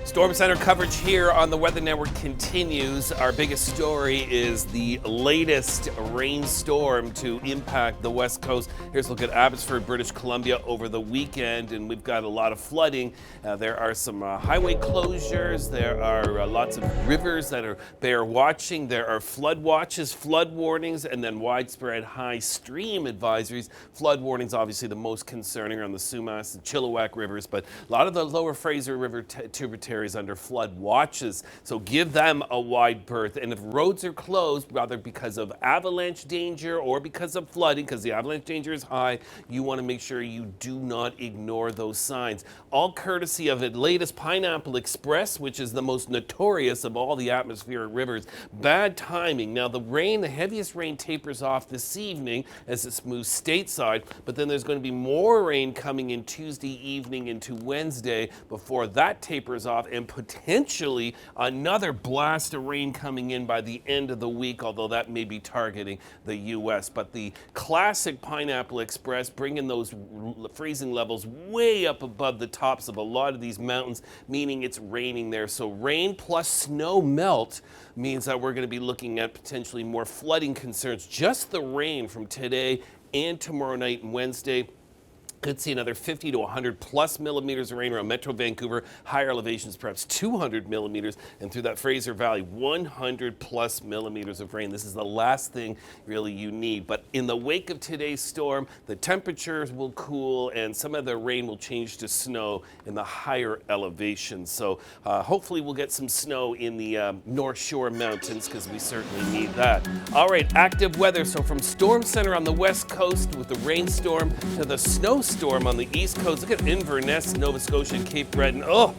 Storm Center coverage here on the Weather Network continues. Our biggest story is the latest rainstorm to impact the West Coast. Here's a look at Abbotsford, British Columbia over the weekend, and we've got a lot of flooding. There are some highway closures. There are lots of rivers that bear watching. There are flood watches, flood warnings, and then widespread high stream advisories. Flood warnings, obviously the most concerning, are on the Sumas and Chilliwack rivers, but a lot of the lower Fraser River tributaries under flood watches, so give them a wide berth. And if roads are closed, whether because of avalanche danger or because of flooding, because the avalanche danger is high, you want to make sure you do not ignore those signs. All courtesy of the latest Pineapple Express, which is the most notorious of all the atmospheric rivers. Bad timing. Now the rain, the heaviest rain, tapers off this evening as it moves stateside, but then there's going to be more rain coming in Tuesday evening into Wednesday before that tapers off, and potentially another blast of rain coming in by the end of the week, although that may be targeting the U.S. But the classic Pineapple Express bringing those freezing levels way up above the tops of a lot of these mountains, meaning it's raining there. So rain plus snow melt means that we're going to be looking at potentially more flooding concerns. Just the rain from today and tomorrow night and Wednesday. Could see another 50 to 100 plus millimeters of rain around Metro Vancouver. Higher elevations, perhaps 200 millimeters. And through that Fraser Valley, 100 plus millimeters of rain. This is the last thing really you need. But in the wake of today's storm, the temperatures will cool and some of the rain will change to snow in the higher elevations. So hopefully we'll get some snow in the North Shore Mountains, because we certainly need that. All right, active weather. So from Storm Center on the west coast with the rainstorm to the snowstorm on the east coast. Look at Inverness, Nova Scotia, and Cape Breton. Oh,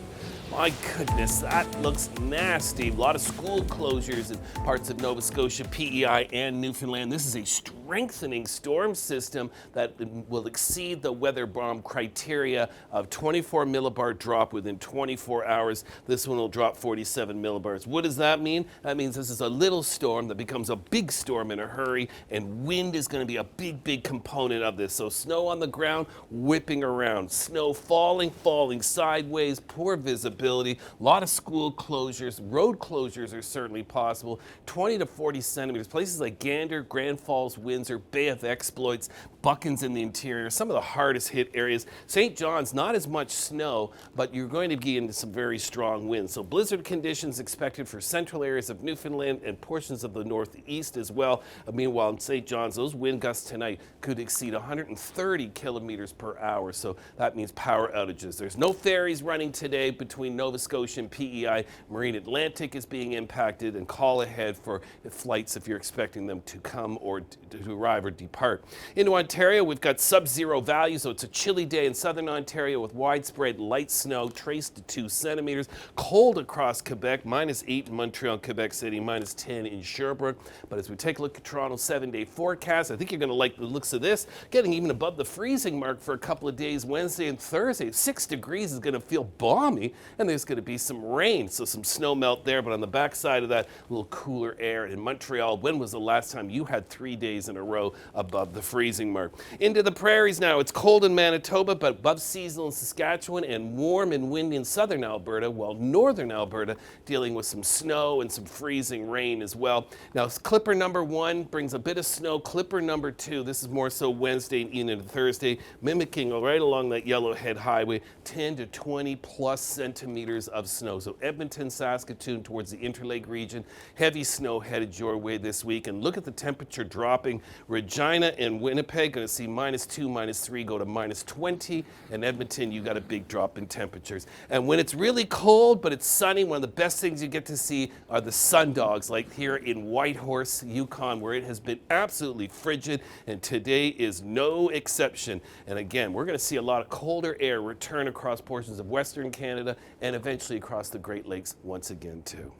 my goodness, that looks nasty. A lot of school closures in parts of Nova Scotia, PEI, and Newfoundland. This is a strengthening storm system that will exceed the weather bomb criteria of 24 millibar drop within 24 hours. This one will drop 47 millibars. What does that mean? That means this is a little storm that becomes a big storm in a hurry, and wind is going to be a big component of this. So snow on the ground, whipping around. Snow falling sideways, poor visibility. A lot of school closures, road closures are certainly possible. 20 to 40 centimeters. Places like Gander, Grand Falls, Windsor, Bay of Exploits, Buckens in the interior, some of the hardest hit areas. St. John's, not as much snow, but you're going to be into some very strong winds. So blizzard conditions expected for central areas of Newfoundland and portions of the northeast as well. Meanwhile, in St. John's, those wind gusts tonight could exceed 130 kilometers per hour. So that means power outages. There's no ferries running today between Nova Scotia and PEI. Marine Atlantic is being impacted, and call ahead for flights if you're expecting them to come or to arrive or depart. Into Ontario, we've got sub-zero values, so it's a chilly day in southern Ontario with widespread light snow, traced to 2 centimeters. Cold across Quebec, -8 in Montreal, Quebec City, -10 in Sherbrooke. But as we take a look at Toronto's 7-day forecast, I think you're going to like the looks of this. Getting even above the freezing mark for a couple of days, Wednesday and Thursday. 6 degrees is going to feel balmy, and there's going to be some rain, so some snow melt there. But on the backside of that, a little cooler air. In Montreal, when was the last time you had 3 days in a row above the freezing mark? Into the prairies now. It's cold in Manitoba, but above seasonal in Saskatchewan, and warm and windy in southern Alberta, while northern Alberta dealing with some snow and some freezing rain as well. Now, Clipper number 1 brings a bit of snow. Clipper number 2, this is more so Wednesday and into Thursday, mimicking right along that Yellowhead Highway, 10 to 20 plus centimeters of snow. So Edmonton, Saskatoon towards the Interlake region, heavy snow headed your way this week. And look at the temperature dropping. Regina and Winnipeg going to see -2, -3 go to -20. And Edmonton, you got a big drop in temperatures. And when it's really cold but it's sunny, one of the best things you get to see are the sundogs, like here in Whitehorse, Yukon, where it has been absolutely frigid, and today is no exception. And again, we're going to see a lot of colder air return across portions of Western Canada and eventually across the Great Lakes once again too.